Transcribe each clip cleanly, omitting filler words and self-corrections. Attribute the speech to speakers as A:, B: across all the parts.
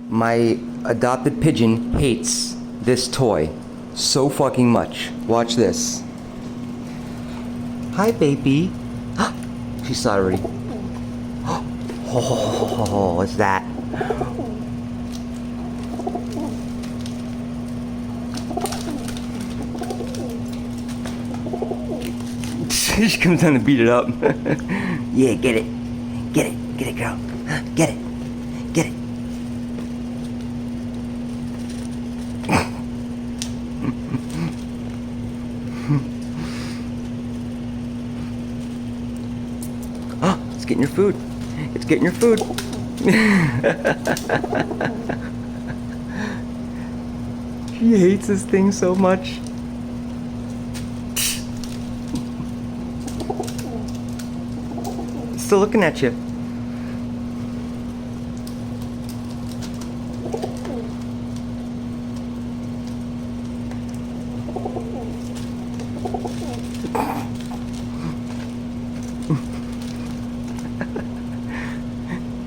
A: My adopted pigeon hates this toy so fucking much. Watch this. Hi, baby. She saw it already. Oh, what's that? She comes down to beat it up. Yeah, get it. Get it. Get it, girl. Get it. Get it. Oh, it's getting your food. It's getting your food. She hates this thing so much. Still looking at you.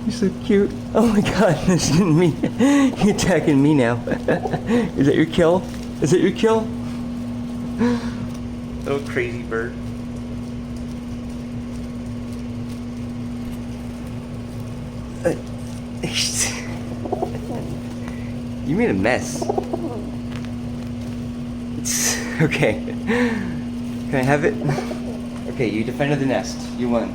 A: You're so cute. Oh my god, this isn't me. You're attacking me now. Is that your kill? Is that your kill? Little crazy bird. You made a mess. Okay. Can I have it? Okay, you defended the nest. You won.